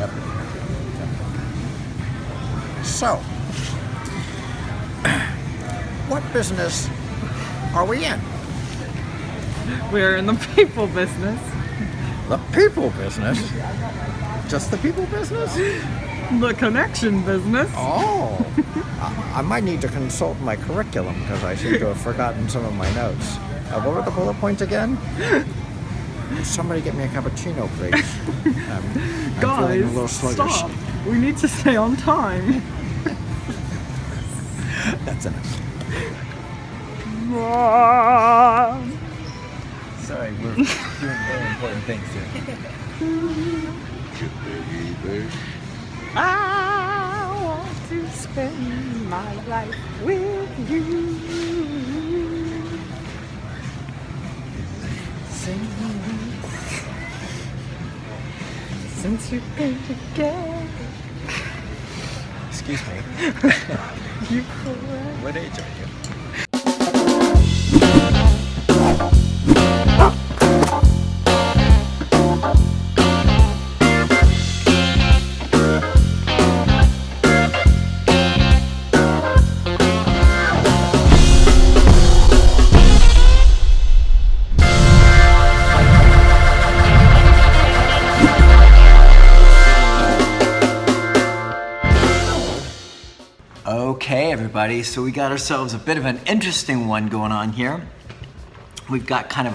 Yep. So, what business are we in? We're in the people business. The people business? Just the people business? The connection business. Oh, I might need to consult my curriculum because I seem to have forgotten some of my notes. What were the bullet points again? Somebody get me a cappuccino, please. I'm feeling a little Guys, sluggish. stop. We need to stay on time. That's enough. Sorry, we're doing very important things here. I want to spend my life with you. Since you've been together, Excuse me. you correct. What age are you? Okay, everybody, so we got ourselves a bit of an interesting one going on here. We've got kind of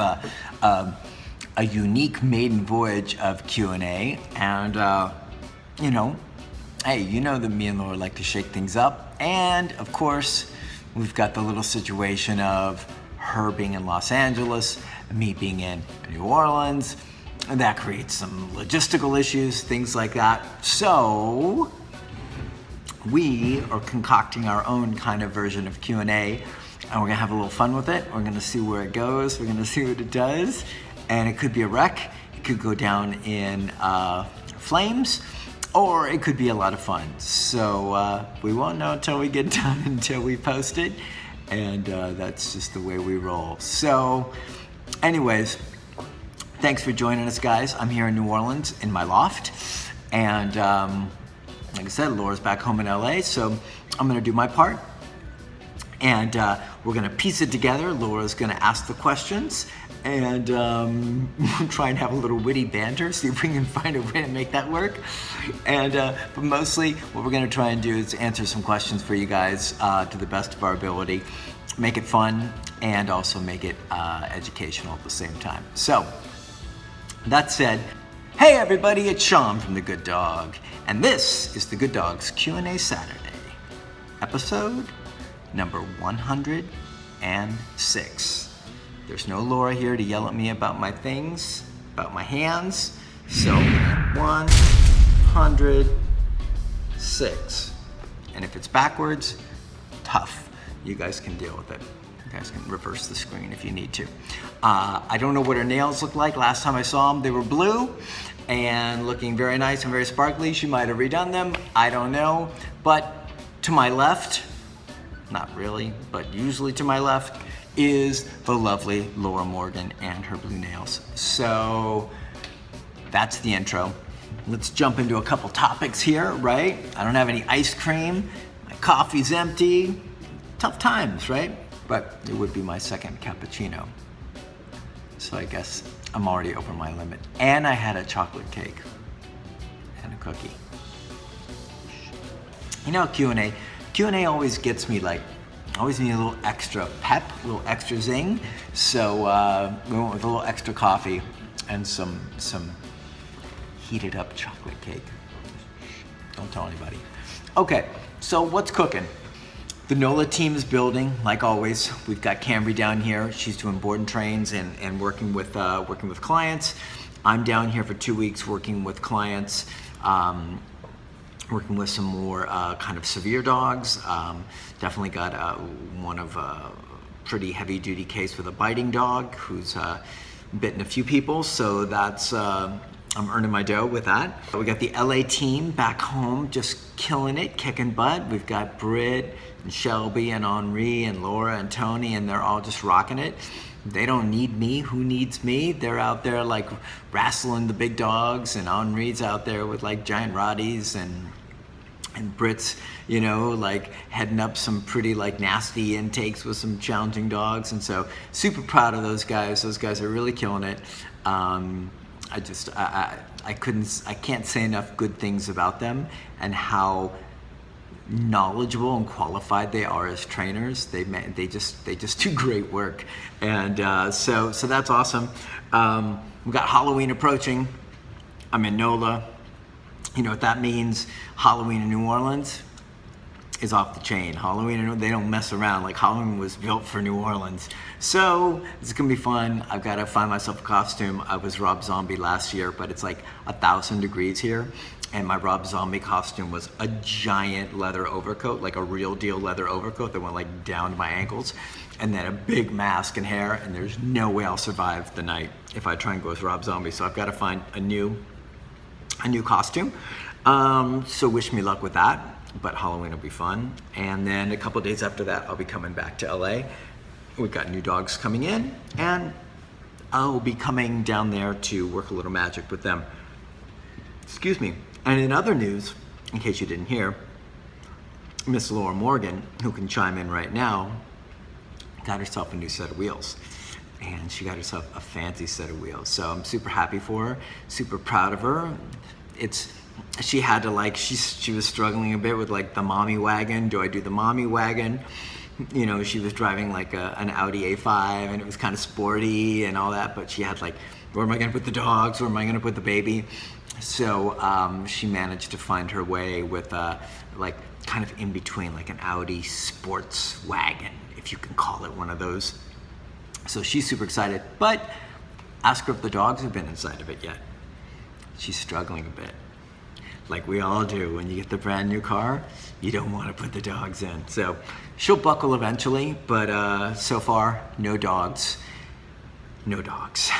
a unique maiden voyage of Q&A, and hey, you know that me and Laura like to shake things up, and of course, we've got the little situation of her being in Los Angeles, me being in New Orleans, and that creates some logistical issues, things like that. So we are concocting our own kind of version of Q&A, and we're gonna have a little fun with it. We're gonna see where it goes. We're gonna see what it does, and it could be a wreck. It could go down in flames, or it could be a lot of fun. So we won't know until we get done, until we post it, and that's just the way we roll. So anyways, thanks for joining us, guys. I'm here in New Orleans in my loft, and like I said, Laura's back home in LA, so I'm gonna do my part, and we're gonna piece it together. Laura's gonna ask the questions, and we'll try and have a little witty banter, see if we can find a way to make that work. And but mostly, what we're gonna try and do is answer some questions for you guys to the best of our ability, make it fun, and also make it educational at the same time. So, that said, hey everybody, it's Sean from The Good Dog, and this is The Good Dog's Q&A Saturday, episode number 106. There's no Laura here to yell at me about my things, about my hands, so 106. And if it's backwards, tough. You guys can deal with it. You guys can reverse the screen if you need to. I don't know what her nails look like. Last time I saw them, they were blue and looking very nice and very sparkly. She might have redone them. I don't know. But to my left, not really, but usually to my left, is the lovely Laura Morgan and her blue nails. So that's the intro. Let's jump into a couple topics here, right? I don't have any ice cream. My coffee's empty. Tough times, right? But it would be my second cappuccino. So I guess I'm already over my limit. And I had a chocolate cake and a cookie. You know, Q&A always gets me like, I always need a little extra pep, a little extra zing. So we went with a little extra coffee and some heated up chocolate cake. Don't tell anybody. Okay, so what's cooking? The NOLA team is building, like always. We've got Camry down here. She's doing board and trains and working with clients. I'm down here for 2 weeks working with clients, working with some more kind of severe dogs. Definitely got one of a pretty heavy duty case with a biting dog who's bitten a few people. So that's I'm earning my dough with that. We got the LA team back home, just killing it, kicking butt. We've got Britt and Shelby and Henri and Laura and Tony, and they're all just rocking it. They don't need me. Who needs me? They're out there like wrestling the big dogs, and Henri's out there with like giant Roddies, and Britt's, you know, like heading up some pretty like nasty intakes with some challenging dogs. And so super proud of those guys. Those guys are really killing it. I can't say enough good things about them and how knowledgeable and qualified they are as trainers. They just do great work, and so that's awesome. We've got Halloween approaching. I'm in NOLA. You know what that means? Halloween in New Orleans is off the chain. Halloween, they don't mess around. Like, Halloween was built for New Orleans. So it's gonna be fun. I've got to find myself a costume. I was Rob Zombie last year, but it's like 1,000 degrees here. And my Rob Zombie costume was a giant leather overcoat, like a real deal leather overcoat that went like down to my ankles, and then a big mask and hair, and there's no way I'll survive the night if I try and go as Rob Zombie. So I've got to find a new costume. So wish me luck with that, but Halloween will be fun. And then a couple days after that, I'll be coming back to LA. We've got new dogs coming in, and I'll be coming down there to work a little magic with them. Excuse me. And in other news, in case you didn't hear, Miss Laura Morgan, who can chime in right now, got herself a new set of wheels. And she got herself a fancy set of wheels. So I'm super happy for her, super proud of her. She had to like, she was struggling a bit with like the mommy wagon. Do I do the mommy wagon? You know, she was driving like an Audi A5, and it was kind of sporty and all that, but she had like, where am I gonna put the dogs? Where am I gonna put the baby? So she managed to find her way with like kind of in between, like an Audi sports wagon, if you can call it one of those. So she's super excited, but ask her if the dogs have been inside of it yet. She's struggling a bit. Like we all do when you get the brand new car, you don't want to put the dogs in. So she'll buckle eventually, but so far, no dogs. No dogs.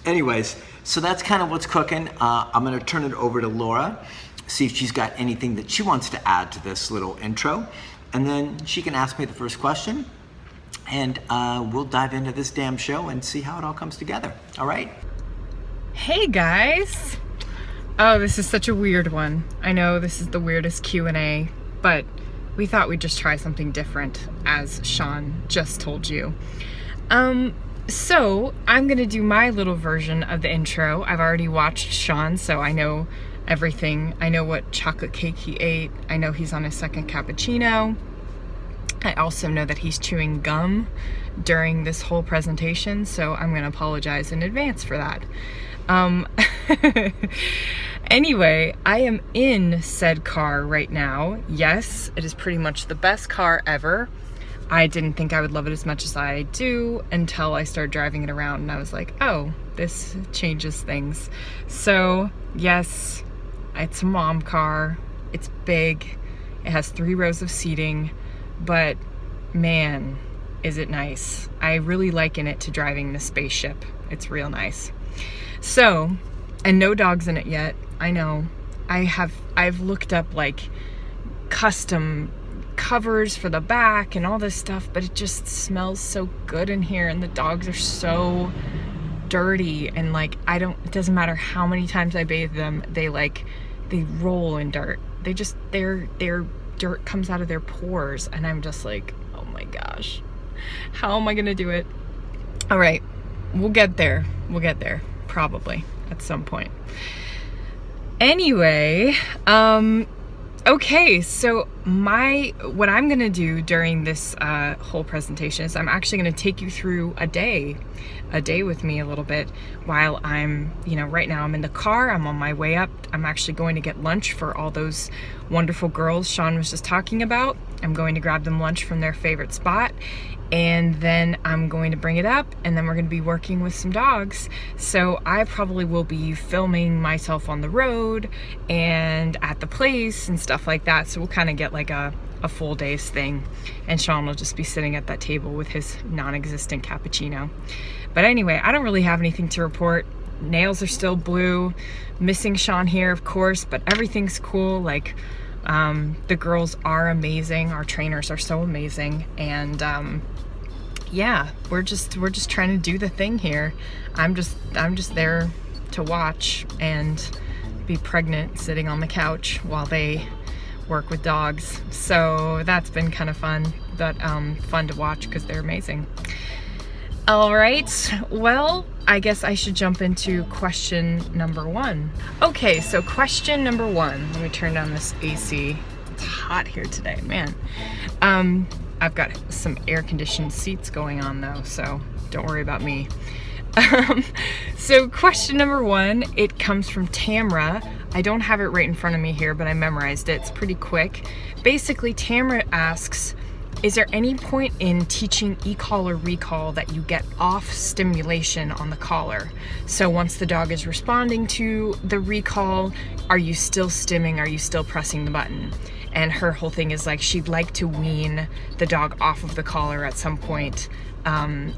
Anyways, so that's kind of what's cooking. I'm gonna turn it over to Laura, see if she's got anything that she wants to add to this little intro, and then she can ask me the first question, and we'll dive into this damn show and see how it all comes together. All right? Hey guys. Oh, this is such a weird one. I know this is the weirdest Q&A, but we thought we'd just try something different, as Sean just told you. So I'm gonna do my little version of the intro. I've already watched Sean, so I know everything. I know what chocolate cake he ate. I know he's on his second cappuccino. I also know that he's chewing gum during this whole presentation, so I'm gonna apologize in advance for that. Anyway, I am in said car right now. Yes, it is pretty much the best car ever. I didn't think I would love it as much as I do until I started driving it around, and I was like, oh, this changes things. So yes, it's a mom car. It's big. It has 3 rows of seating, but man, is it nice. I really liken it to driving the spaceship. It's real nice. So, and no dogs in it yet. I know. I've looked up like custom covers for the back and all this stuff, but it just smells so good in here, and the dogs are so dirty, and like it doesn't matter how many times I bathe them, they roll in dirt. Their dirt comes out of their pores, and I'm just like, oh my gosh, how am I gonna do it? All right, we'll get there probably at some point. Anyway, okay, so what I'm gonna do during this whole presentation is I'm actually gonna take you through a day with me a little bit while I'm, right now I'm in the car, I'm on my way up. I'm actually going to get lunch for all those wonderful girls Sean was just talking about. I'm going to grab them lunch from their favorite spot, and then I'm going to bring it up, and then we're going to be working with some dogs. So I probably will be filming myself on the road and at the place and stuff like that. So we'll kind of get like a full day's thing, and Sean will just be sitting at that table with his non-existent cappuccino. But anyway, I don't really have anything to report. nails are still blue. Missing Sean here, of course, but everything's cool. Like, the girls are amazing. Our trainers are so amazing. And, yeah, we're just trying to do the thing here. I'm just there to watch and be pregnant sitting on the couch while they work with dogs. So that's been kind of fun, but fun to watch because they're amazing. All right, well, I guess I should jump into question number 1. Okay, so question number 1. Let me turn down this AC. It's hot here today, man. I've got some air-conditioned seats going on though, so don't worry about me. So question number 1, it comes from Tamra. I don't have it right in front of me here, but I memorized it. It's pretty quick. Basically, Tamra asks, is there any point in teaching e-collar recall that you get off stimulation on the collar? So once the dog is responding to the recall, are you still stimming? Are you still pressing the button? And her whole thing is like, she'd like to wean the dog off of the collar at some point.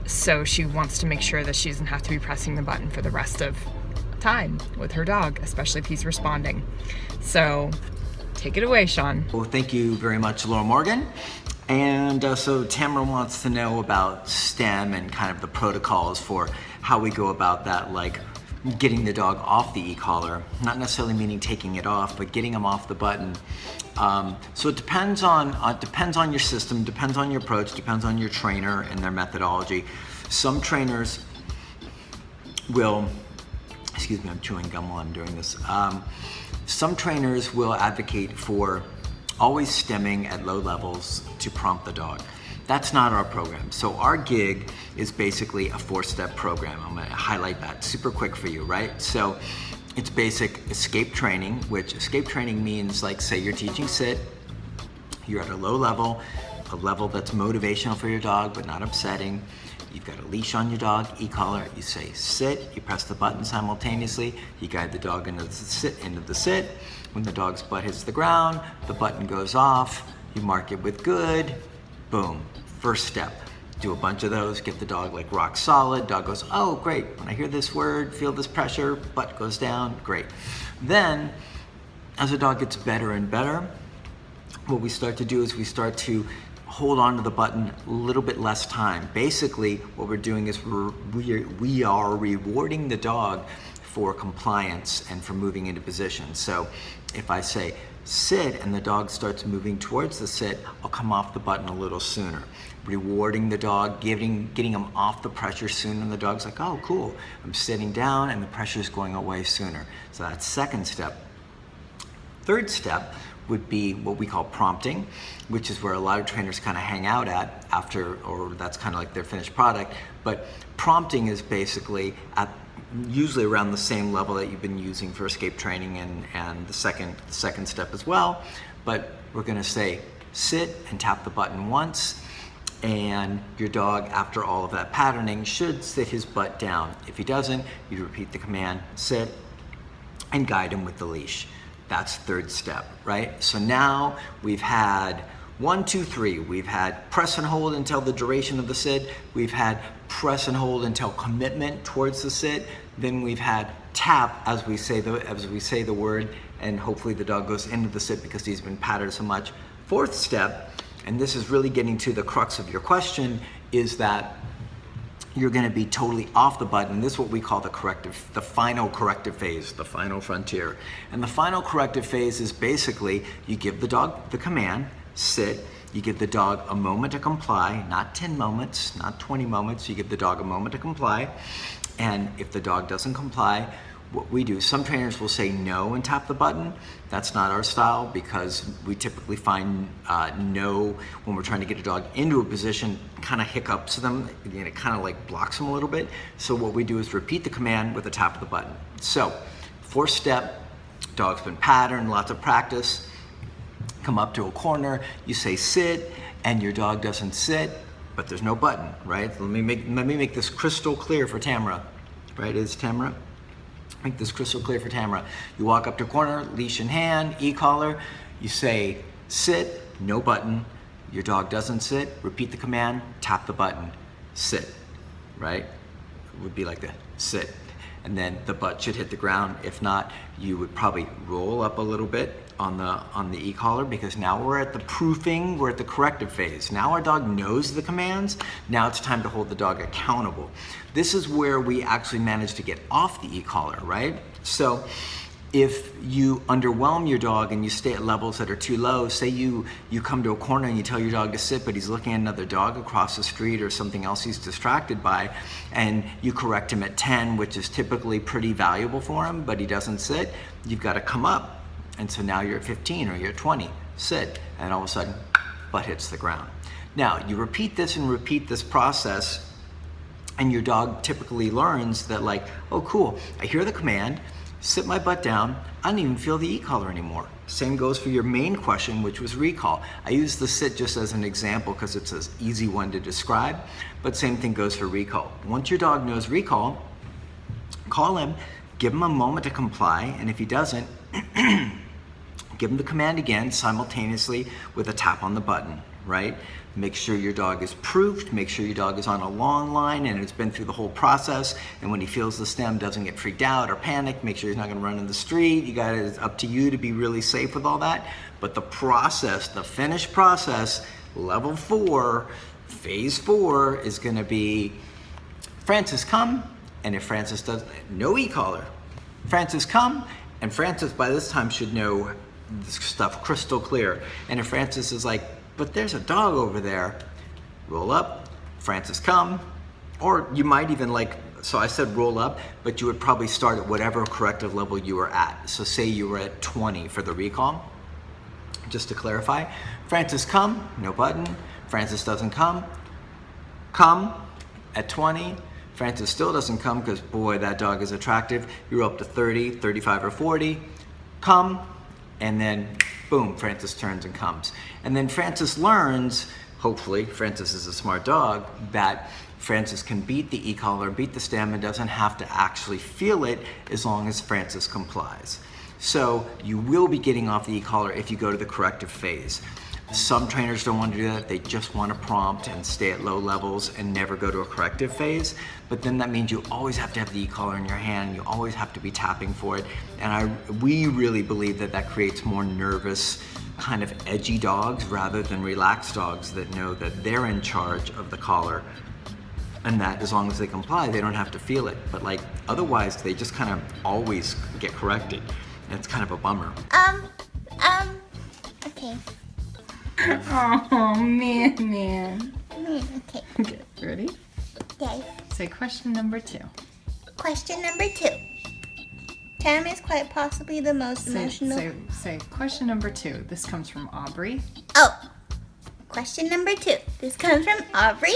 So she wants to make sure that she doesn't have to be pressing the button for the rest of time with her dog, especially if he's responding. So take it away, Sean. Well, thank you very much, Laura Morgan. And so Tamara wants to know about STEM and kind of the protocols for how we go about that, like getting the dog off the e-collar, not necessarily meaning taking it off, but getting them off the button. So it depends on your system, depends on your approach, depends on your trainer and their methodology. Some trainers will, excuse me, I'm chewing gum while I'm doing this. Some trainers will advocate for always stemming at low levels to prompt the dog. That's not our program. So our gig is basically a 4-step program. I'm gonna highlight that super quick for you, right? So it's basic escape training, which escape training means, like, say you're teaching sit, you're at a low level, a level that's motivational for your dog but not upsetting. You've got a leash on your dog, e-collar, you say sit, you press the button simultaneously, you guide the dog into the sit. When the dog's butt hits the ground, the button goes off, you mark it with good, boom, first step. Do a bunch of those, get the dog like rock solid, dog goes, oh great, when I hear this word, feel this pressure, butt goes down, great. Then, as the dog gets better and better, what we start to do is we start to hold on to the button a little bit less time. Basically, what we're doing is we are rewarding the dog for compliance and for moving into position. So if I say sit and the dog starts moving towards the sit, I'll come off the button a little sooner. Rewarding the dog, getting him off the pressure sooner, and the dog's like, oh cool, I'm sitting down and the pressure's going away sooner. So that's second step. Third step would be what we call prompting, which is where a lot of trainers kind of hang out at after, or that's kind of like their finished product. But prompting is basically at usually around the same level that you've been using for escape training and the second step as well. But we're gonna say sit and tap the button once, and your dog, after all of that patterning, should sit his butt down. If he doesn't, you repeat the command, sit, and guide him with the leash. That's third step, right? So now we've had 1, 2, 3. We've had press and hold until the duration of the sit. We've had press and hold until commitment towards the sit. Then we've had tap as we say the word, and hopefully the dog goes into the sit because he's been patted so much. Fourth step, and this is really getting to the crux of your question, is that you're going to be totally off the button. This is what we call the final corrective phase, the final frontier. And the final corrective phase is basically you give the dog the command, sit, you give the dog a moment to comply, not 10 moments, not 20 moments, you give the dog a moment to comply. And if the dog doesn't comply, what we do, some trainers will say no and tap the button. That's not our style because we typically find no when we're trying to get a dog into a position kind of hiccups them, and it kind of like blocks them a little bit. So what we do is repeat the command with a tap of the button. So, fourth step, dog's been patterned, lots of practice. Come up to a corner, you say sit, and your dog doesn't sit, but there's no button, right? Let me make this crystal clear for Tamara, right? Is Tamara? Make this crystal clear for Tamara. You walk up to a corner, leash in hand, e-collar, you say sit, no button, your dog doesn't sit, repeat the command, tap the button, sit, right? It would be like that, sit. and then the butt should hit the ground. If not, you would probably roll up a little bit on the e-collar, because now we're at the proofing, we're at the corrective phase. Now our dog knows the commands. Now it's time to hold the dog accountable. This is where we actually manage to get off the e-collar, right? So if you underwhelm your dog and you stay at levels that are too low, say you come to a corner and you tell your dog to sit, but he's looking at another dog across the street or something else he's distracted by, and you correct him at 10, which is typically pretty valuable for him, but he doesn't sit, you've got to come up. And so now you're at 15 or you're at 20, sit, and all of a sudden, butt hits the ground. Now, you repeat this and repeat this process, and your dog typically learns that, like, oh cool, I hear the command, sit my butt down, I don't even feel the e-collar anymore. Same goes for your main question, which was recall. I use the sit just as an example because it's an easy one to describe, but same thing goes for recall. Once your dog knows recall, call him, give him a moment to comply, and if he doesn't, give him the command again simultaneously with a tap on the button, right? Make sure your dog is proofed, make sure your dog is on a long line and it's been through the whole process, and when he feels the stem, doesn't get freaked out or panicked, make sure he's not gonna run in the street. It's up to you to be really safe with all that. But the process, the finished process, level 4, phase 4 is gonna be Francis come, and if Francis does, no e-collar. Francis come, and Francis by this time should know this stuff crystal clear. And if Francis is like, but there's a dog over there, roll up, Francis come, or you might even like, so I said roll up, but you would probably start at whatever corrective level you were at. So say you were at 20 for the recall, just to clarify. Francis come, no button. Francis doesn't come at 20. Francis still doesn't come because boy, that dog is attractive. You're up to 30, 35 or 40, come, and then boom, Francis turns and comes. And then Francis learns, hopefully, Francis is a smart dog, that Francis can beat the e-collar, beat the stem, and doesn't have to actually feel it as long as Francis complies. So you will be getting off the e-collar if you go to the corrective phase. Some trainers don't want to do that. They just want to prompt and stay at low levels and never go to a corrective phase. But then that means you always have to have the e-collar in your hand. You always have to be tapping for it. And we really believe that that creates more nervous, kind of edgy dogs rather than relaxed dogs that know that they're in charge of the collar, and that as long as they comply, they don't have to feel it. But like otherwise, they just kind of always get corrected. And it's kind of a bummer. Okay. Oh, man. Okay. Okay, ready? Okay. Say question number 2. Question number 2. Tam is quite possibly the most emotional. Say question number 2. This comes from Aubrey. Oh. Question number 2. This comes from Aubrey.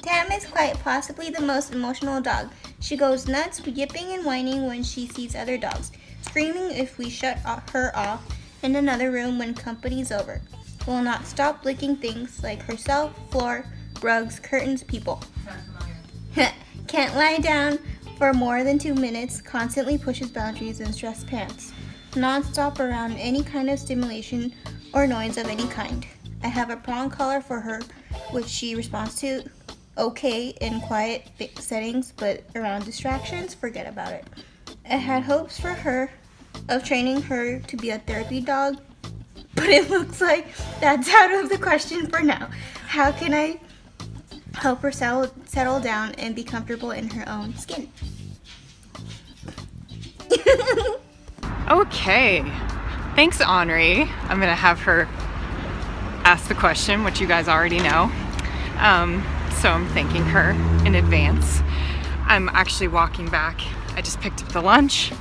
Tam is quite possibly the most emotional dog. She goes nuts, yipping and whining when she sees other dogs, screaming if we shut her off in another room when company's over. Will not stop licking things like herself, floor, rugs, curtains, people. Can't lie down for more than 2 minutes, constantly pushes boundaries and stress pants. Non-stop around any kind of stimulation or noise of any kind. I have a prong collar for her, which she responds to okay in quiet settings, but around distractions, forget about it. I had hopes for her of training her to be a therapy dog, but it looks like that's out of the question for now. How can I help her settle down and be comfortable in her own skin? Okay. Thanks, Henri. I'm gonna have her ask the question, which you guys already know. So I'm thanking her in advance. I'm actually walking back. I just picked up the lunch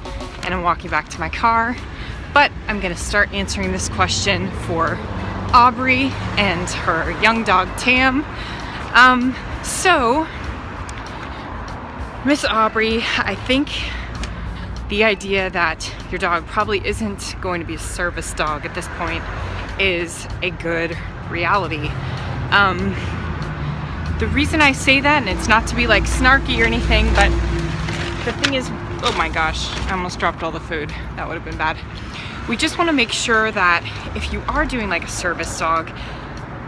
and I'm walking back to my car, but I'm gonna start answering this question for Aubrey and her young dog Tam. So Miss Aubrey, I think the idea that your dog probably isn't going to be a service dog at this point is a good reality. The reason I say that, and it's not to be like snarky or anything, but the thing is, oh my gosh, I almost dropped all the food. That would have been bad. We just want to make sure that if you are doing like a service dog,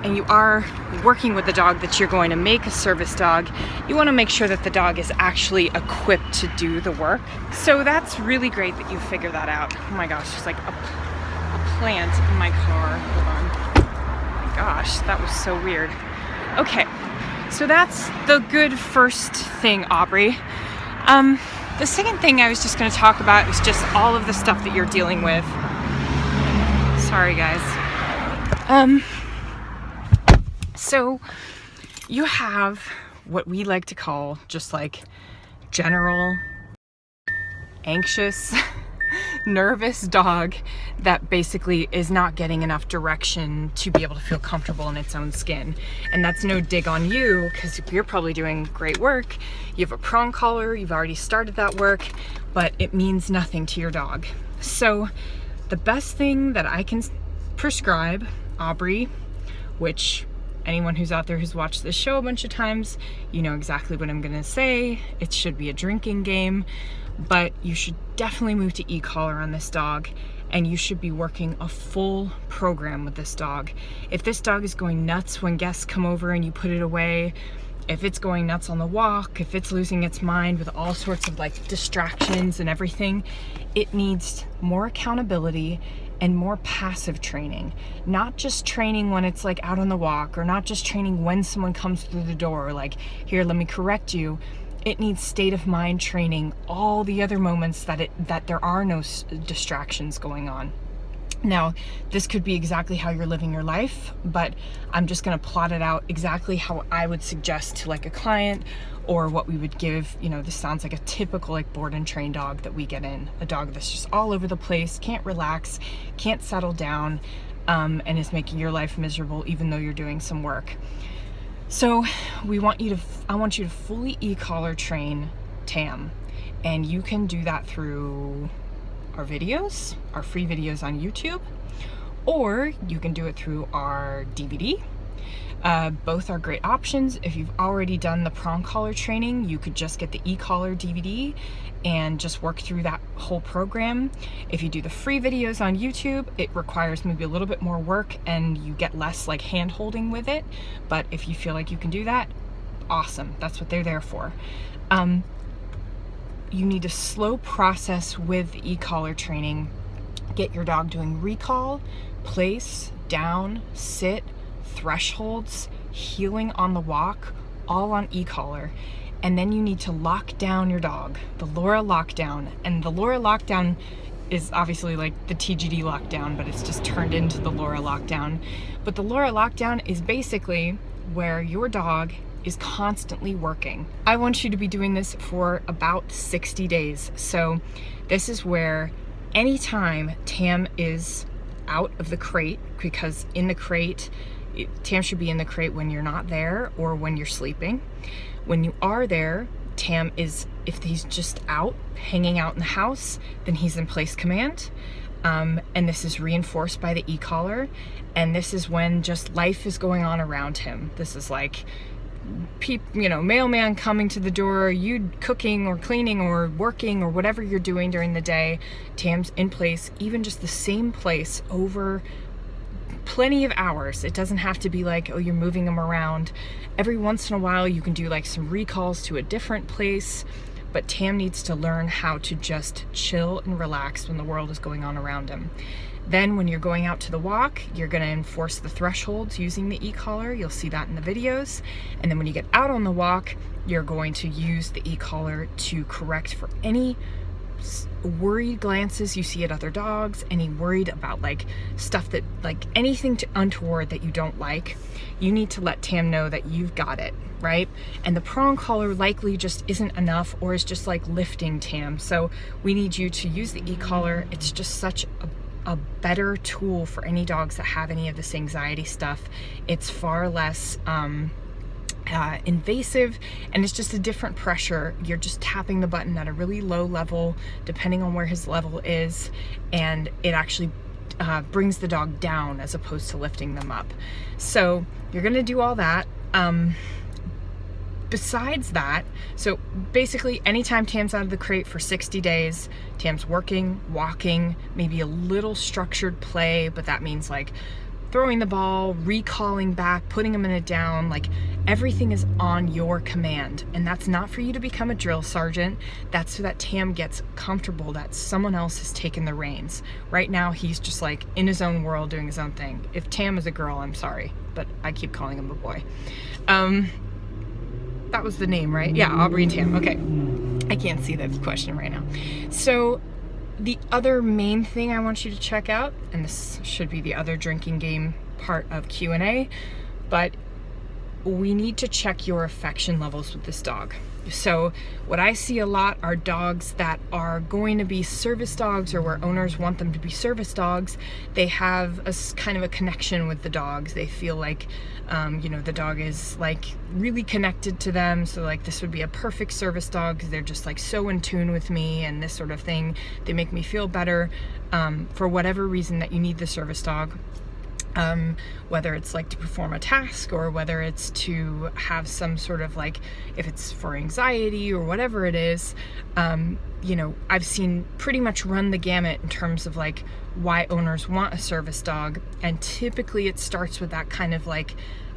and you are working with a dog that you're going to make a service dog, you want to make sure that the dog is actually equipped to do the work. So that's really great that you figured that out. Oh my gosh, there's like a plant in my car. Hold on. Oh my gosh, that was so weird. Okay, so that's the good first thing, Aubrey. The second thing I was just going to talk about is just all of the stuff that you're dealing with. Sorry, guys. So you have what we like to call just like general anxious nervous dog that basically is not getting enough direction to be able to feel comfortable in its own skin. And that's no dig on you, because you're probably doing great work. You have a prong collar, you've already started that work, but it means nothing to your dog. So the best thing that I can prescribe, Aubrey, which anyone who's out there who's watched this show a bunch of times, you know exactly what I'm gonna say. It should be a drinking game, but you should definitely move to e-collar on this dog, and you should be working a full program with this dog. If this dog is going nuts when guests come over and you put it away, if it's going nuts on the walk, if it's losing its mind with all sorts of like distractions and everything, it needs more accountability and more passive training. Not just training when it's like out on the walk, or not just training when someone comes through the door, like, here, let me correct you. It needs state of mind training all the other moments that there are no distractions going on. Now, this could be exactly how you're living your life, but I'm just gonna plot it out exactly how I would suggest to like a client, or what we would give. You know, this sounds like a typical like board and train dog that we get in. A dog that's just all over the place, can't relax, can't settle down, and is making your life miserable even though you're doing some work. So I want you to fully e-collar train Tam, and you can do that through our videos, our free videos on YouTube, or you can do it through our DVD. Both are great options. If you've already done the prong collar training, you could just get the e-collar DVD and just work through that whole program. If you do the free videos on YouTube, it requires maybe a little bit more work and you get less like hand holding with it. But if you feel like you can do that, awesome. That's what they're there for. You need a slow process with e-collar training. Get your dog doing recall, place, down, sit, thresholds, heeling on the walk, all on e-collar. And then you need to lock down your dog, the Laura lockdown. And the Laura lockdown is obviously like the TGD lockdown, but it's just turned into the Laura lockdown. But the Laura lockdown is basically where your dog is constantly working. I want you to be doing this for about 60 days. So this is where anytime Tam is out of the crate, because in the crate, Tam should be in the crate when you're not there or when you're sleeping. When you are there, Tam is, if he's just out, hanging out in the house, then he's in place command. And this is reinforced by the e-collar. And this is when just life is going on around him. This is like, mailman coming to the door, you cooking or cleaning or working or whatever you're doing during the day. Tam's in place, even just the same place over plenty of hours. It doesn't have to be like, oh, you're moving them around. Every once in a while you can do like some recalls to a different place, but Tam needs to learn how to just chill and relax when the world is going on around him. Then when you're going out to the walk, you're going to enforce the thresholds using the e-collar. You'll see that in the videos. And then when you get out on the walk, you're going to use the e-collar to correct for any worried glances you see at other dogs, any worried about like stuff that, like anything untoward that you don't like. You need to let Tam know that you've got it, right? And the prong collar likely just isn't enough, or is just like lifting Tam. So we need you to use the e-collar. It's just such a better tool for any dogs that have any of this anxiety stuff. It's far less invasive, and it's just a different pressure. You're just tapping the button at a really low level, depending on where his level is, and it actually brings the dog down as opposed to lifting them up. So you're gonna do all that. Besides that, so basically anytime Tam's out of the crate for 60 days, Tam's working, walking, maybe a little structured play, but that means like throwing the ball, recalling back, putting him in a down, like everything is on your command. And that's not for you to become a drill sergeant. That's so that Tam gets comfortable that someone else has taken the reins. Right now, he's just like in his own world doing his own thing. If Tam is a girl, I'm sorry, but I keep calling him a boy. That was the name, right? Yeah, Aubrey and Tam. Okay. I can't see the question right now. So the other main thing I want you to check out, and this should be the other drinking game part of Q&A, but we need to check your affection levels with this dog. So what I see a lot are dogs that are going to be service dogs, or where owners want them to be service dogs. They have a kind of a connection with the dogs. They feel like, the dog is like really connected to them. So like this would be a perfect service dog because they're just like so in tune with me and this sort of thing. They make me feel better for whatever reason that you need the service dog. Whether it's like to perform a task, or whether it's to have some sort of like, if it's for anxiety or whatever it is, I've seen pretty much run the gamut in terms of like why owners want a service dog. And typically it starts with that kind of like,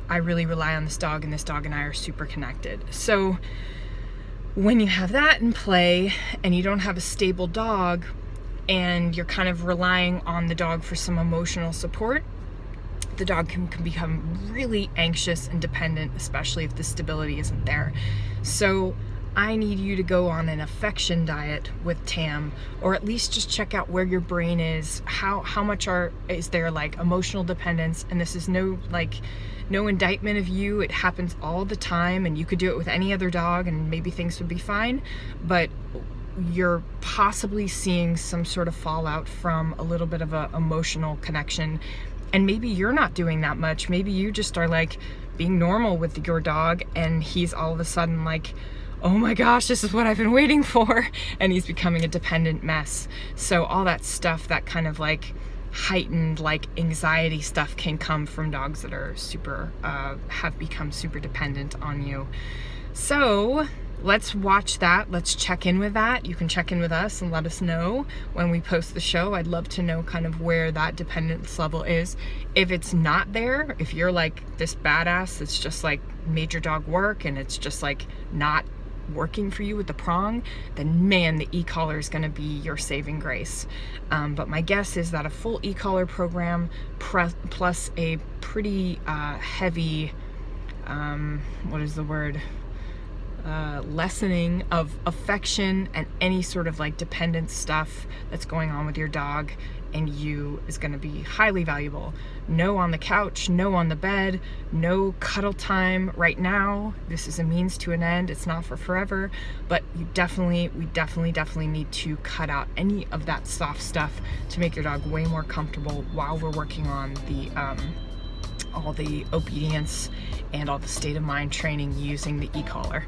I really rely on this dog and this dog and I are super connected. So when you have that in play and you don't have a stable dog and you're kind of relying on the dog for some emotional support, the dog can become really anxious and dependent, especially if the stability isn't there. So I need you to go on an affection diet with Tam, or at least just check out where your brain is. How much is there like emotional dependence? And this is no indictment of you. It happens all the time, and you could do it with any other dog and maybe things would be fine, but you're possibly seeing some sort of fallout from a little bit of a emotional connection. And maybe you're not doing that much. Maybe you just are like being normal with your dog, and he's all of a sudden like, oh my gosh, this is what I've been waiting for. And he's becoming a dependent mess. So all that stuff, that kind of like heightened like anxiety stuff, can come from dogs that are have become super dependent on you. So let's watch that. Let's check in with that. You can check in with us and let us know when we post the show. I'd love to know kind of where that dependence level is. If it's not there, if you're like this badass that's just like made your dog work and it's just like not working for you with the prong, then man, the e-collar is going to be your saving grace. But my guess is that a full e-collar program plus a pretty heavy, lessening of affection and any sort of like dependent stuff that's going on with your dog and you is going to be highly valuable. No on the couch, no on the bed, no cuddle time right now. This is a means to an end. It's not for forever, but we definitely need to cut out any of that soft stuff to make your dog way more comfortable while we're working on the all the obedience and all the state of mind training using the e-collar.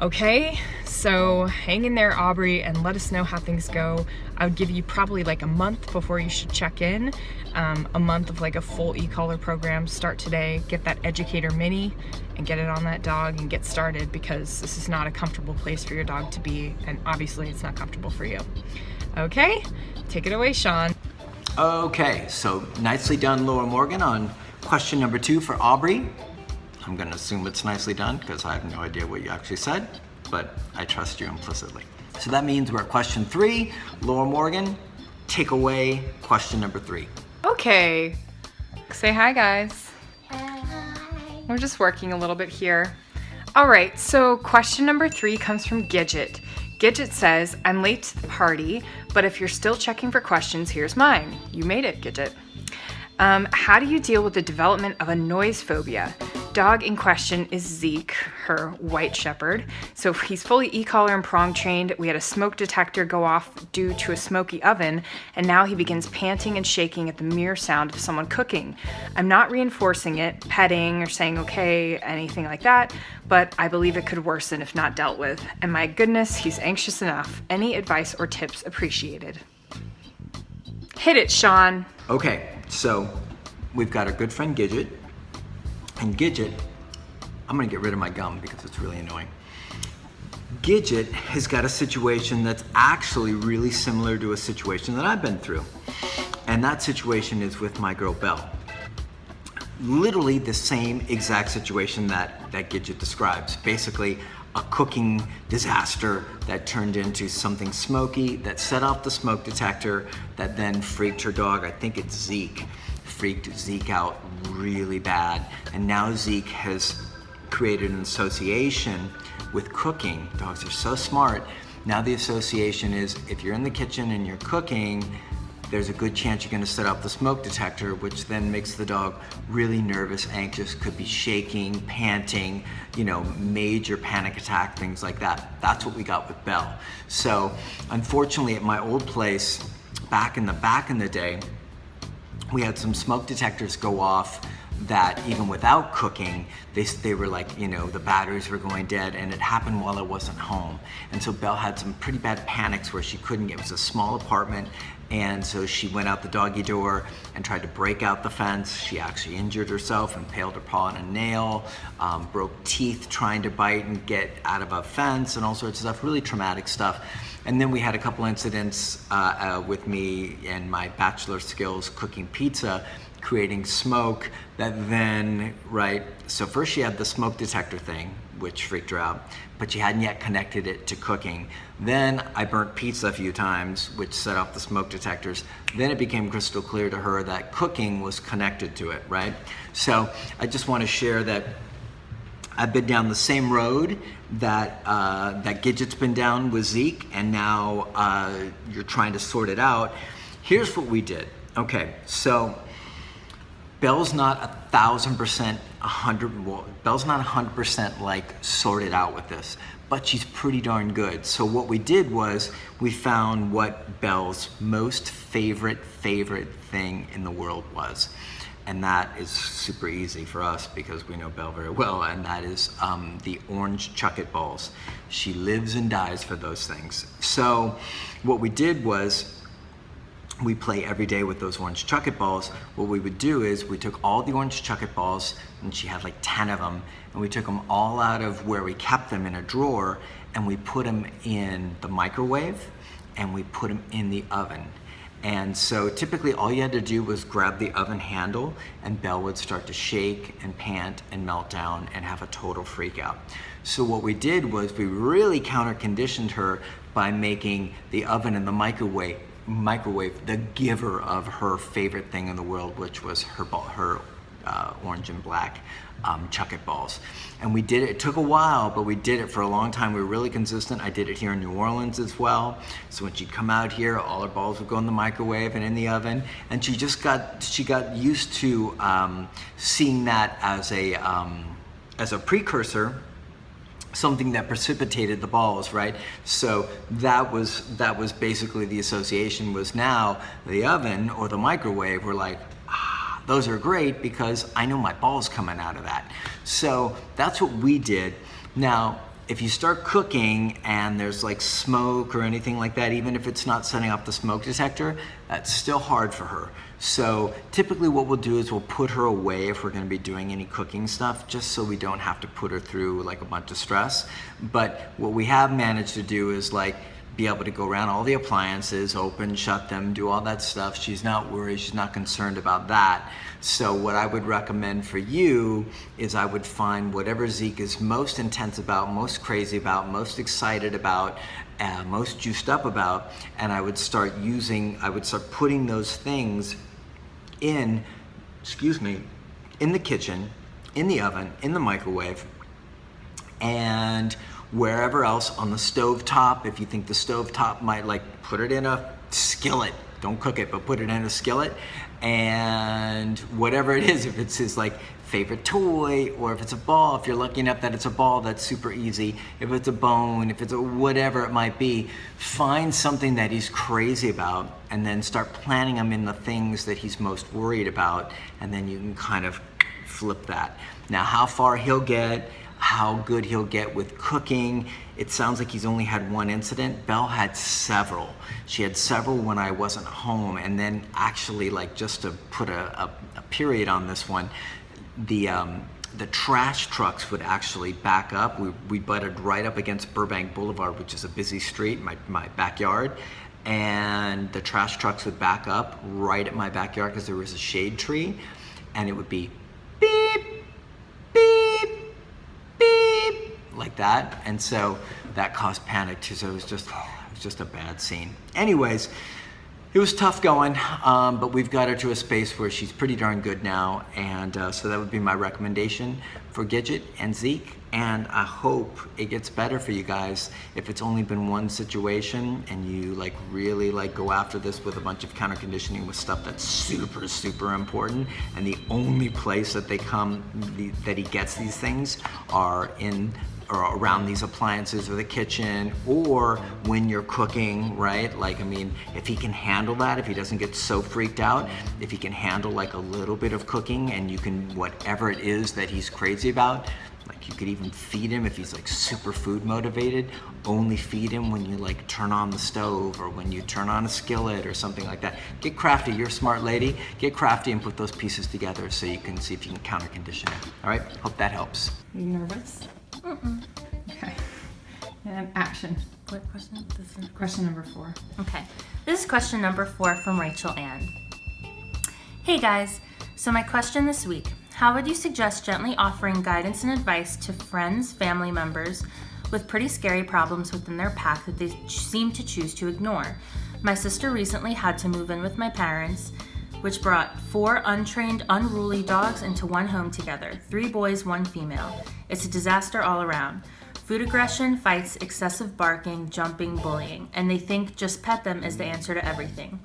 Okay, so hang in there, Aubrey, and let us know how things go. I would give you probably like a month before you should check in. A month of like a full e-collar program. Start today, get that Educator Mini and get it on that dog and get started, because this is not a comfortable place for your dog to be, and obviously it's not comfortable for you. Okay, take it away, Sean. Okay, so nicely done, Laura Morgan, on question number 2 for Aubrey. I'm gonna assume it's nicely done because I have no idea what you actually said, but I trust you implicitly. So that means we're at question 3. Laura Morgan, take away question number 3. Okay, say hi, guys. Hi. We're just working a little bit here. All right, so question number 3 comes from Gidget. Gidget says, I'm late to the party, but if you're still checking for questions, here's mine. You made it, Gidget. How do you deal with the development of a noise phobia? Dog in question is Zeke, her white shepherd. So he's fully e-collar and prong trained. We had a smoke detector go off due to a smoky oven, and now he begins panting and shaking at the mere sound of someone cooking. I'm not reinforcing it, petting or saying okay, anything like that, but I believe it could worsen if not dealt with. And my goodness, he's anxious enough. Any advice or tips appreciated? Hit it, Sean. Okay, so we've got our good friend Gidget. And Gidget, I'm gonna get rid of my gum because it's really annoying. Gidget has got a situation that's actually really similar to a situation that I've been through. And that situation is with my girl Belle. literally the same exact situation that Gidget describes. Basically, a cooking disaster that turned into something smoky that set off the smoke detector that then freaked her dog. I think it's Zeke. Freaked Zeke out really bad. And now Zeke has created an association with cooking. Dogs are so smart. Now the association is if you're in the kitchen and you're cooking, there's a good chance you're gonna set off the smoke detector, which then makes the dog really nervous, anxious, could be shaking, panting, you know, major panic attack, things like that. That's what we got with Belle. So unfortunately at my old place, back in the day, we had some smoke detectors go off that even without cooking, they were like, you know, the batteries were going dead, and it happened while I wasn't home. And so Belle had some pretty bad panics where she couldn't get, it was a small apartment, and so she went out the doggy door and tried to break out the fence. She actually injured herself, impaled her paw on a nail, broke teeth trying to bite and get out of a fence and all sorts of stuff, really traumatic stuff. And then we had a couple incidents with me and my bachelor skills cooking pizza, creating smoke that then, right, so first she had the smoke detector thing, which freaked her out, but she hadn't yet connected it to cooking. Then I burnt pizza a few times, which set off the smoke detectors. Then it became crystal clear to her that cooking was connected to it, right? So I just want to share that I've been down the same road that Gidget's been down with Zeke, and now you're trying to sort it out. Here's what we did. Okay, so Belle's not 1,000%, Belle's not 100% like sorted out with this, but she's pretty darn good. So what we did was we found what Belle's most favorite thing in the world was. And that is super easy for us because we know Belle very well, and that is the orange chuck-it balls. She lives and dies for those things. So what we did was we play every day with those orange chuck-it balls. What we would do is we took all the orange chuck-it balls, and she had like 10 of them, and we took them all out of where we kept them in a drawer, and we put them in the microwave, and we put them in the oven. And so typically all you had to do was grab the oven handle, and Belle would start to shake and pant and melt down and have a total freak out. So what we did was we really counter-conditioned her by making the oven and the microwave the giver of her favorite thing in the world, which was her orange and black chuck-it balls. And we did it. It took a while, but we did it for a long time. We were really consistent. I did it here in New Orleans as well. So when she'd come out here, all her balls would go in the microwave and in the oven. And she got used to seeing that as a precursor, something that precipitated the balls, right? So that was basically the association. Was now the oven or the microwave were like, those are great because I know my ball's coming out of that. So that's what we did. Now, if you start cooking and there's like smoke or anything like that, even if it's not setting off the smoke detector, that's still hard for her. So typically what we'll do is we'll put her away if we're gonna be doing any cooking stuff, just so we don't have to put her through like a bunch of stress. But what we have managed to do is like be able to go around all the appliances, open, shut them, do all that stuff. She's not worried, she's not concerned about that. So what I would recommend for you is I would find whatever Zeke is most intense about, most crazy about, most excited about, most juiced up about, and I would start putting those things in the kitchen, in the oven, in the microwave, and wherever else, on the stove top. If you think the stove top might, like, put it in a skillet. Don't cook it, but put it in a skillet. And whatever it is, if it's his like favorite toy, or if it's a ball, if you're lucky enough that it's a ball, that's super easy. If it's a bone, if it's a whatever it might be, find something that he's crazy about and then start planting him in the things that he's most worried about, and then you can kind of flip that. Now, how far he'll get, how good he'll get with cooking. It sounds like he's only had one incident. Belle had several. She had several when I wasn't home, and then actually, like, just to put a period on this one, the trash trucks would actually back up. We butted right up against Burbank Boulevard, which is a busy street, my backyard, and the trash trucks would back up right at my backyard because there was a shade tree, and it would be like that. And so that caused panic too. So it was just a bad scene. Anyways, it was tough going, but we've got her to a space where she's pretty darn good now. And so that would be my recommendation for Gidget and Zeke. And I hope it gets better for you guys. If it's only been one situation and you like really like go after this with a bunch of counter conditioning with stuff that's super, super important, and the only place that that he gets these things are in or around these appliances or the kitchen or when you're cooking, right? Like, I mean, if he can handle that, if he doesn't get so freaked out, if he can handle like a little bit of cooking and you can, whatever it is that he's crazy about, like you could even feed him if he's like super food motivated, only feed him when you like turn on the stove or when you turn on a skillet or something like that. Get crafty, you're a smart lady. Get crafty and put those pieces together so you can see if you can counter condition it. All right, hope that helps. Are you nervous? Okay. And action. What question? This is Question number 4. Okay. This is question number 4 from Rachel Ann. Hey guys, so my question this week: how would you suggest gently offering guidance and advice to friends, family members with pretty scary problems within their pack that they seem to choose to ignore? My sister recently had to move in with my parents, which brought 4 untrained, unruly dogs into one home together. 3 boys, 1 female. It's a disaster all around. Food aggression, fights, excessive barking, jumping, bullying, and they think just pet them is the answer to everything.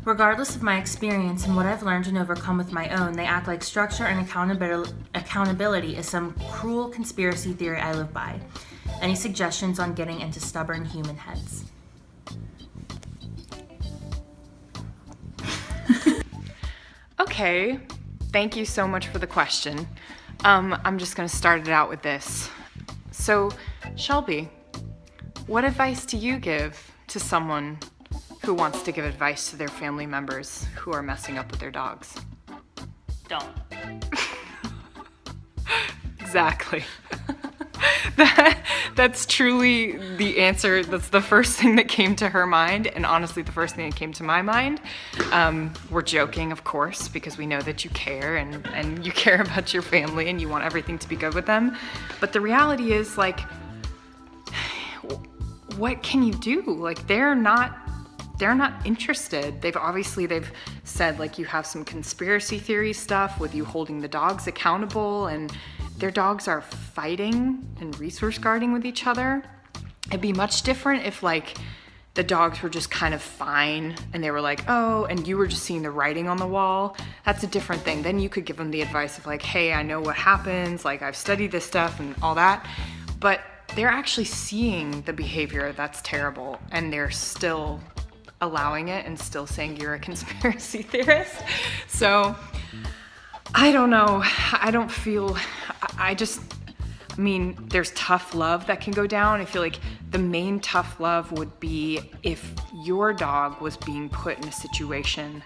Regardless of my experience and what I've learned and overcome with my own, they act like structure and accountability is some cruel conspiracy theory I live by. Any suggestions on getting into stubborn human heads? Okay, thank you so much for the question. I'm just gonna start it out with this. So, Shelby, what advice do you give to someone who wants to give advice to their family members who are messing up with their dogs? Don't. Exactly. That's truly the answer. That's the first thing that came to her mind, and honestly the first thing that came to my mind. We're joking, of course, because we know that you care and you care about your family and you want everything to be good with them. But the reality is, like, what can you do? Like, they're not interested. They've said, like, you have some conspiracy theory stuff with you holding the dogs accountable, and their dogs are fighting and resource guarding with each other. It'd be much different if, like, the dogs were just kind of fine and they were like, oh, and you were just seeing the writing on the wall. That's a different thing. Then you could give them the advice of like, hey, I know what happens, like I've studied this stuff and all that. But they're actually seeing the behavior that's terrible and they're still allowing it and still saying you're a conspiracy theorist. So I don't know. I mean, there's tough love that can go down. I feel like the main tough love would be if your dog was being put in a situation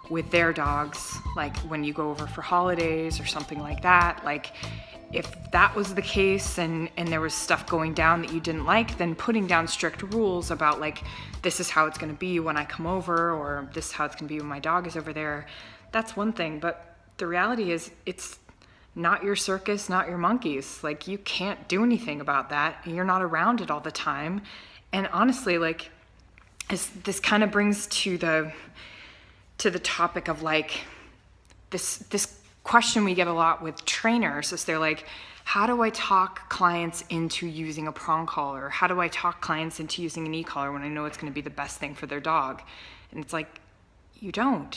with their dogs, like when you go over for holidays or something like that. Like, if that was the case and there was stuff going down that you didn't like, then putting down strict rules about like, this is how it's gonna be when I come over, or this is how it's gonna be when my dog is over there, that's one thing. But the reality is, it's not your circus, not your monkeys. Like, you can't do anything about that. You're not around it all the time. And honestly, like, this kind of brings to the topic of like, this question we get a lot with trainers is they're like, how do I talk clients into using a prong collar? How do I talk clients into using an e-collar when I know it's going to be the best thing for their dog? And it's like, you don't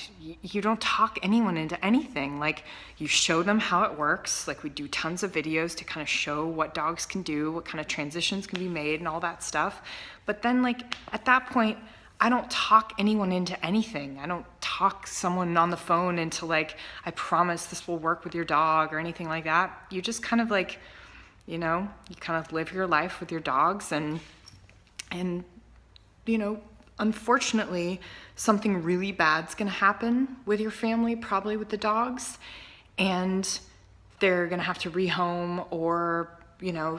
talk anyone into anything. Like, you show them how it works. Like, we do tons of videos to kind of show what dogs can do, what kind of transitions can be made and all that stuff. But then, like, at that point, I don't talk anyone into anything. I don't talk someone on the phone into like, I promise this will work with your dog or anything like that. You just kind of like, you kind of live your life with your dogs and unfortunately, something really bad's gonna happen with your family, probably with the dogs, and they're gonna have to rehome, or,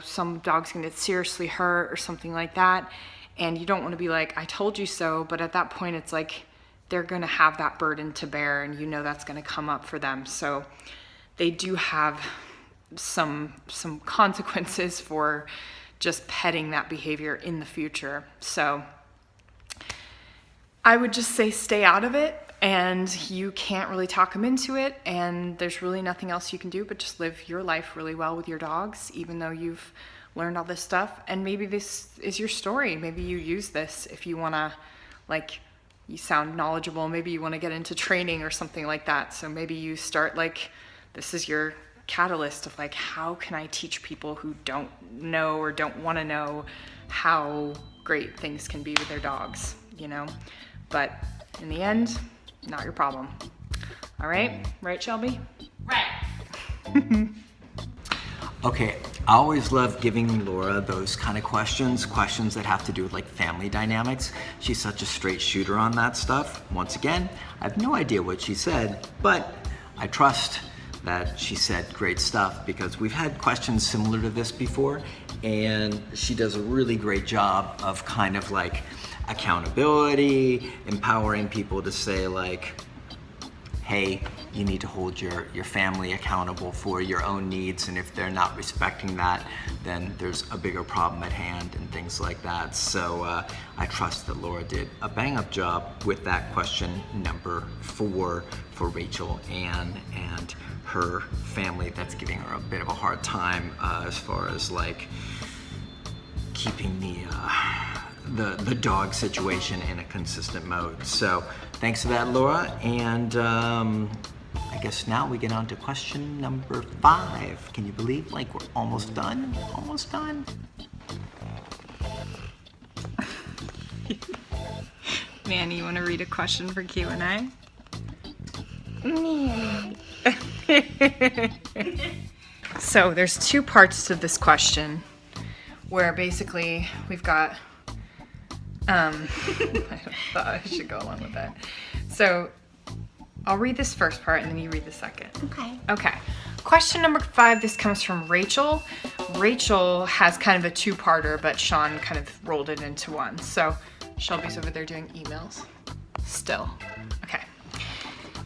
some dog's gonna get seriously hurt or something like that. And you don't wanna be like, I told you so, but at that point it's like, they're gonna have that burden to bear and that's gonna come up for them. So they do have some consequences for just petting that behavior in the future. So I would just say stay out of it, and you can't really talk them into it, and there's really nothing else you can do but just live your life really well with your dogs, even though you've learned all this stuff. And maybe this is your story. Maybe you use this if you want to, like, you sound knowledgeable. Maybe you want to get into training or something like that. So maybe you start, like, this is your catalyst of, like, how can I teach people who don't know or don't want to know how great things can be with their dogs, you know? But in the end, not your problem. All right? Right, Shelby? Right. Okay, I always love giving Laura those kind of questions that have to do with like family dynamics. She's such a straight shooter on that stuff. Once again, I have no idea what she said, but I trust that she said great stuff because we've had questions similar to this before, and she does a really great job of kind of like accountability, empowering people to say like, hey, you need to hold your family accountable for your own needs, and if they're not respecting that, then there's a bigger problem at hand and things like that. So I trust that Laura did a bang-up job with that question number 4 for Rachel Ann and her family that's giving her a bit of a hard time as far as like keeping the dog situation in a consistent mode. So thanks for that, Laura. And I guess now we get on to question number 5. Can you believe like we're almost done? Almost done. Manny, you want to read a question for Q&A? So there's 2 parts to this question where basically we've got I thought I should go along with that. So I'll read this first part and then you read the second. Okay. Question number 5, this comes from Rachel. Rachel has kind of a 2-parter, but Sean kind of rolled it into one. So Shelby's over there doing emails still. Okay.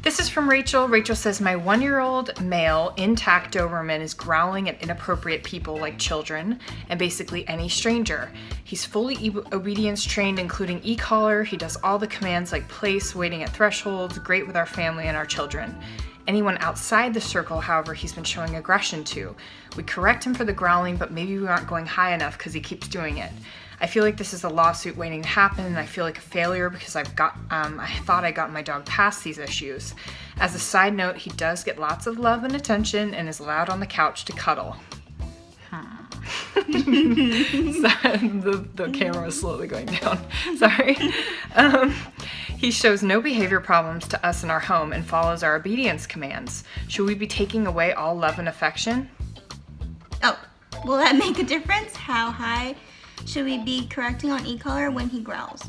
This is from Rachel. Rachel says, my 1-year-old male intact Doberman is growling at inappropriate people like children and basically any stranger. He's fully obedience trained, including e-collar. He does all the commands like place, waiting at thresholds, great with our family and our children. Anyone outside the circle, however, he's been showing aggression to. We correct him for the growling, but maybe we aren't going high enough because he keeps doing it. I feel like this is a lawsuit waiting to happen, and I feel like a failure because I thought I got my dog past these issues. As a side note, he does get lots of love and attention and is allowed on the couch to cuddle. The camera was slowly going down. Sorry. He shows no behavior problems to us in our home and follows our obedience commands. Should we be taking away all love and affection? Oh, will that make a difference? How high should we be correcting on e-collar when he growls?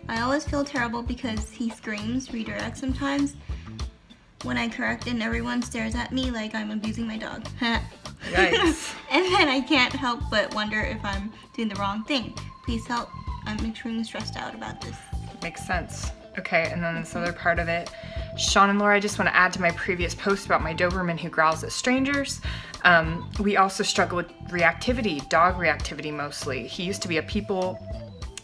I always feel terrible because he screams, redirects sometimes when I correct, and everyone stares at me like I'm abusing my dog. Yikes. And then I can't help but wonder if I'm doing the wrong thing. Please help. I'm extremely stressed out about this. Makes sense. Okay, and then this other part of it. Sean and Laura, I just want to add to my previous post about my Doberman who growls at strangers. We also struggle with reactivity, dog reactivity mostly. He used to have people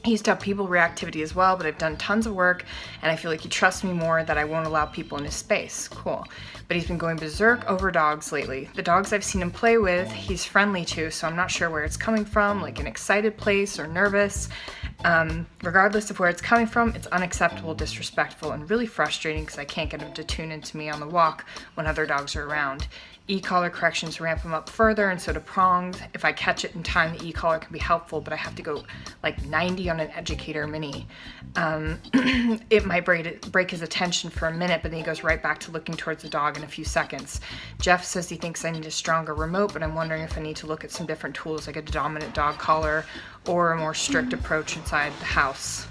reactivity as well, but I've done tons of work and I feel like he trusts me more that I won't allow people in his space. Cool. But he's been going berserk over dogs lately. The dogs I've seen him play with, he's friendly to, so I'm not sure where it's coming from, like an excited place or nervous. Regardless of where it's coming from, it's unacceptable, disrespectful, and really frustrating because I can't get him to tune into me on the walk when other dogs are around. E-collar corrections ramp him up further, and so do prongs. If I catch it in time, the e-collar can be helpful, but I have to go like 90 on an educator mini. It might break his attention for a minute, but then he goes right back to looking towards the dog in a few seconds. Jeff says he thinks I need a stronger remote, but I'm wondering if I need to look at some different tools like a dominant dog collar or a more strict approach inside the house.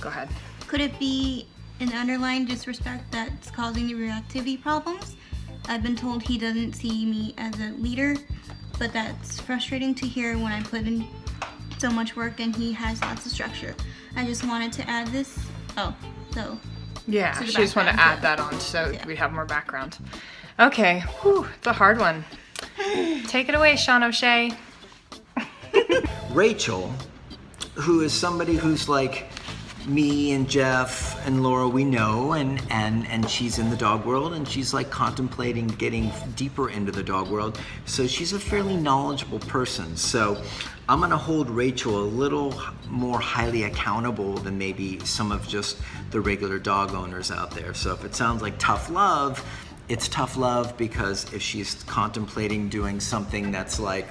Go ahead. Could it be an underlying disrespect that's causing the reactivity problems? I've been told he doesn't see me as a leader, but that's frustrating to hear when I put in so much work and he has lots of structure. I just wanted to add this. Yeah, to the she just wanted to add that on so we'd have more background. Okay, whew, it's a hard one. Take it away, Sean O'Shea. Rachel, who is somebody who's like me and Jeff and Laura, we know, and she's in the dog world, and she's like contemplating getting deeper into the dog world. So she's a fairly knowledgeable person. So I'm gonna hold Rachel a little more highly accountable than maybe some of just the regular dog owners out there. So if it sounds like tough love, it's tough love because if she's contemplating doing something that's like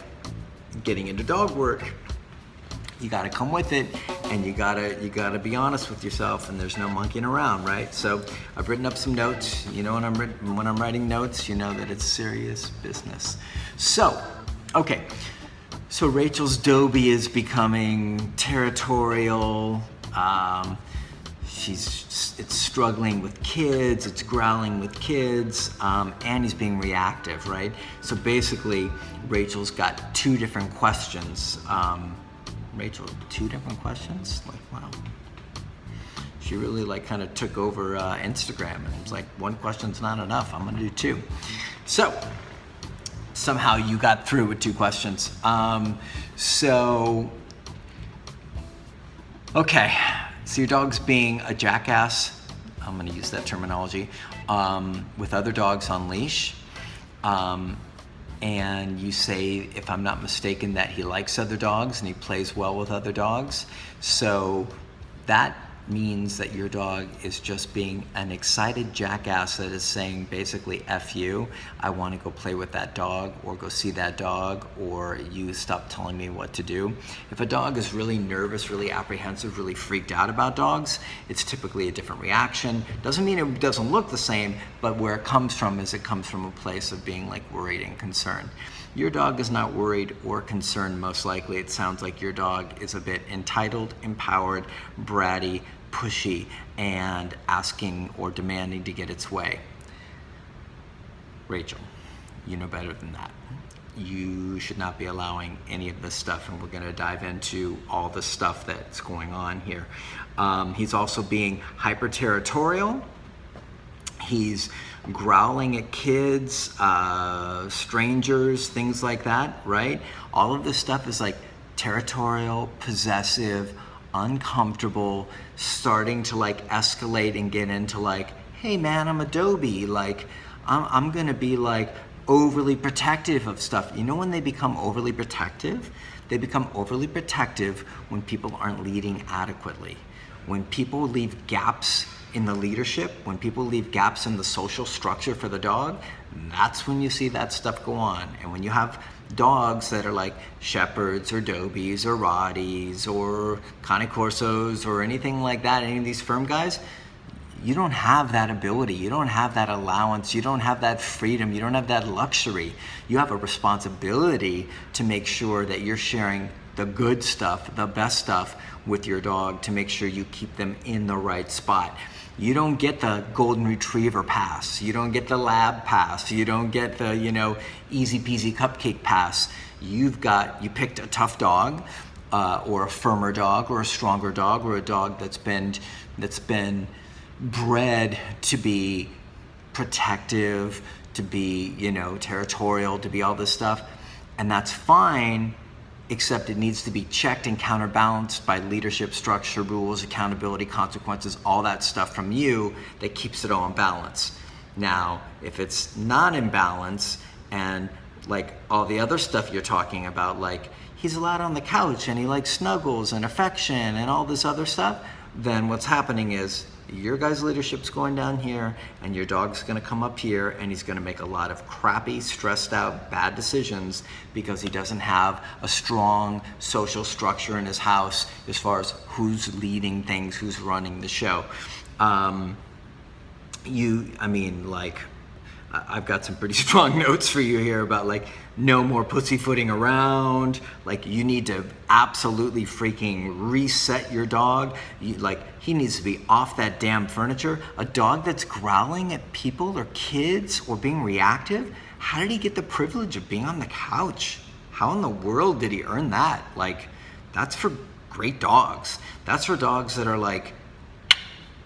getting into dog work, you gotta come with it, and you gotta be honest with yourself, and there's no monkeying around, right? So I've written up some notes. You know, when I'm writing notes, you know that it's serious business. So, okay. So Rachel's Dobie is becoming territorial. It's struggling with kids, it's growling with kids, and he's being reactive, right? So basically, Rachel's got two different questions. Rachel, two different questions? Like, wow. She really like kind of took over Instagram, and it was like, one question's not enough, I'm gonna do two. So, somehow you got through with two questions. Okay, so your dog's being a jackass, I'm gonna use that terminology, with other dogs on leash. And you say, if I'm not mistaken, that he likes other dogs and he plays well with other dogs. So that means that your dog is just being an excited jackass that is saying basically, F you, I want to go play with that dog or go see that dog, or you stop telling me what to do. If a dog is really nervous, really apprehensive, really freaked out about dogs, it's typically a different reaction. Doesn't mean it doesn't look the same, but where it comes from is it comes from a place of being like worried and concerned. Your dog is not worried or concerned, most likely. It sounds like your dog is a bit entitled, empowered, bratty, pushy, and asking or demanding to get its way. Rachel, you know better than that. You should not be allowing any of this stuff, and we're gonna dive into all the stuff that's going on here. He's also being hyper-territorial. He's growling at kids, strangers, things like that, right? All of this stuff is like territorial, possessive, uncomfortable, starting to like escalate and get into like, hey man, I'm a dobie, like I'm gonna be like overly protective of stuff. You know when they become overly protective? They become overly protective when people aren't leading adequately. When people leave gaps in the leadership, when people leave gaps in the social structure for the dog, that's when you see that stuff go on. And when you have dogs that are like shepherds or dobies or rotties or cane corsos or anything like that, any of these firm guys, you don't have that ability, you don't have that allowance, you don't have that freedom, you don't have that luxury. You have a responsibility to make sure that you're sharing the good stuff, the best stuff with your dog to make sure you keep them in the right spot. You don't get the golden retriever pass. You don't get the lab pass. You don't get the, easy peasy cupcake pass. You picked a tough dog, or a firmer dog, or a stronger dog, or a dog that's been bred to be protective, to be, territorial, to be all this stuff. And that's fine, except it needs to be checked and counterbalanced by leadership, structure, rules, accountability, consequences, all that stuff from you that keeps it all in balance. Now, if it's not in balance, and like all the other stuff you're talking about, like he's allowed on the couch and he likes snuggles and affection and all this other stuff, then what's happening is your guy's leadership's going down here and your dog's gonna come up here and he's gonna make a lot of crappy, stressed out, bad decisions because he doesn't have a strong social structure in his house as far as who's leading things, who's running the show. I've got some pretty strong notes for you here about like no more pussyfooting around. Like you need to absolutely freaking reset your dog. He needs to be off that damn furniture. A dog that's growling at people or kids or being reactive, how did he get the privilege of being on the couch? How in the world did he earn that? Like, that's for great dogs. That's for dogs that are like,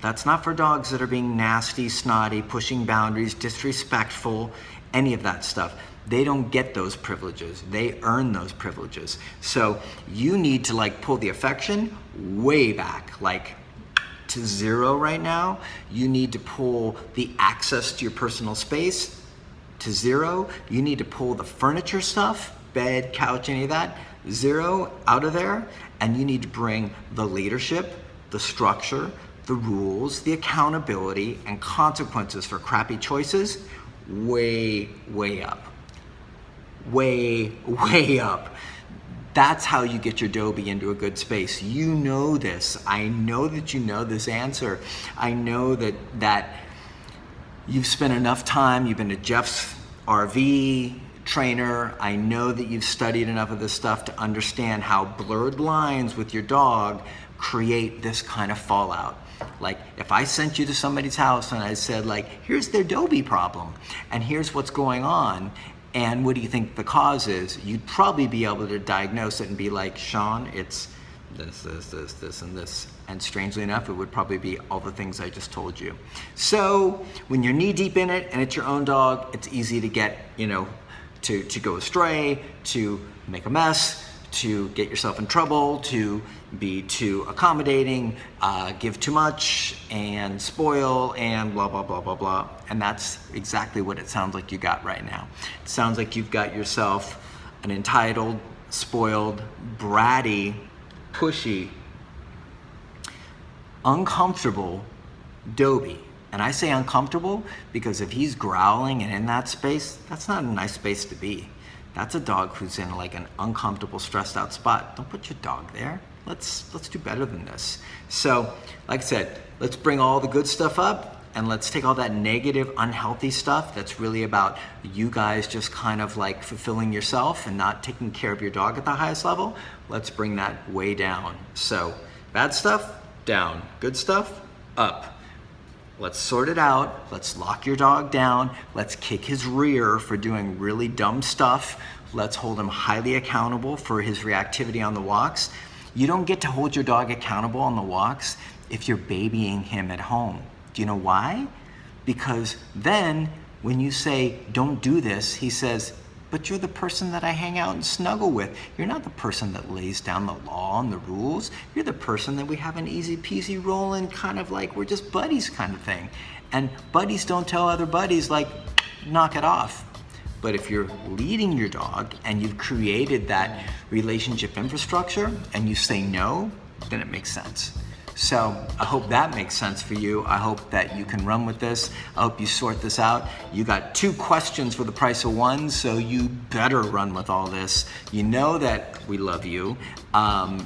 that's not for dogs that are being nasty, snotty, pushing boundaries, disrespectful, any of that stuff. They don't get those privileges. They earn those privileges. So you need to like pull the affection way back, like to 0 right now. You need to pull the access to your personal space to 0. You need to pull the furniture stuff, bed, couch, any of that, 0 out of there. And you need to bring the leadership, the structure, the rules, the accountability, and consequences for crappy choices way, way up. Way, way up. That's how you get your dobie into a good space. You know this. I know that you know this answer. I know that you've spent enough time, you've been to Jeff's RV trainer. I know that you've studied enough of this stuff to understand how blurred lines with your dog create this kind of fallout. Like if I sent you to somebody's house and I said like, here's their dobie problem and here's what's going on, and what do you think the cause is? You'd probably be able to diagnose it and be like, Sean, it's this, and this. And strangely enough, it would probably be all the things I just told you. So when you're knee deep in it and it's your own dog, it's easy to get, to go astray, to make a mess, to get yourself in trouble, to be too accommodating, give too much, and spoil, and blah, blah, blah, blah, blah. And that's exactly what it sounds like you got right now. It sounds like you've got yourself an entitled, spoiled, bratty, pushy, uncomfortable dobie. And I say uncomfortable because if he's growling and in that space, that's not a nice space to be. That's a dog who's in like an uncomfortable, stressed out spot. Don't put your dog there. Let's do better than this. So, like I said, let's bring all the good stuff up and let's take all that negative, unhealthy stuff that's really about you guys just kind of like fulfilling yourself and not taking care of your dog at the highest level. Let's bring that way down. So, bad stuff, down. Good stuff, up. Let's sort it out. Let's lock your dog down. Let's kick his rear for doing really dumb stuff. Let's hold him highly accountable for his reactivity on the walks. You don't get to hold your dog accountable on the walks if you're babying him at home. Do you know why? Because then when you say, don't do this, he says, but you're the person that I hang out and snuggle with. You're not the person that lays down the law and the rules. You're the person that we have an easy peasy rolling kind of like we're just buddies kind of thing. And buddies don't tell other buddies like, knock it off. But if you're leading your dog and you've created that relationship infrastructure and you say no, then it makes sense. So I hope that makes sense for you. I hope that you can run with this. I hope you sort this out. You got 2 questions for the price of 1, so you better run with all this. You know that we love you.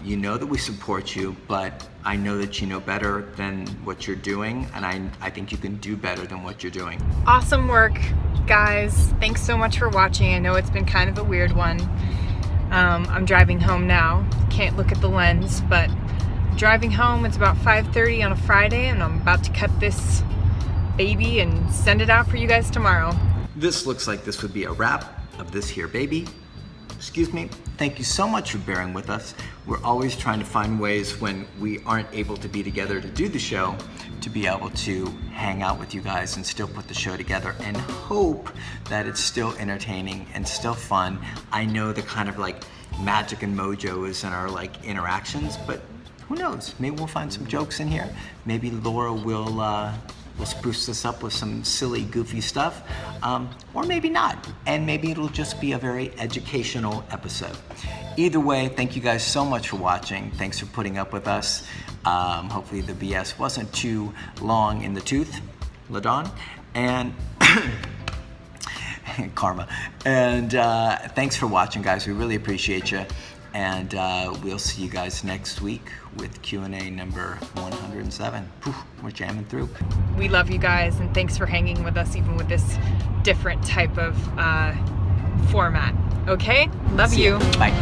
You know that we support you, but I know that you know better than what you're doing, and I think you can do better than what you're doing. Awesome work, guys. Thanks so much for watching. I know it's been kind of a weird one. I'm driving home now. Can't look at the lens, but driving home. It's about 5:30 on a Friday, and I'm about to cut this baby and send it out for you guys tomorrow. This looks like this would be a wrap of this here baby. Excuse me. Thank you so much for bearing with us. We're always trying to find ways when we aren't able to be together to do the show to be able to hang out with you guys and still put the show together and hope that it's still entertaining and still fun. I know the kind of like magic and mojo is in our like interactions, but who knows? Maybe we'll find some jokes in here. Maybe Laura will spruce this up with some silly, goofy stuff, or maybe not. And maybe it'll just be a very educational episode. Either way, thank you guys so much for watching. Thanks for putting up with us. Hopefully the BS wasn't too long in the tooth, LaDawn, and karma. And thanks for watching, guys. We really appreciate you. And we'll see you guys next week with Q&A number 107. Whew, we're jamming through. We love you guys, and thanks for hanging with us even with this different type of format. Okay? Love you. Bye.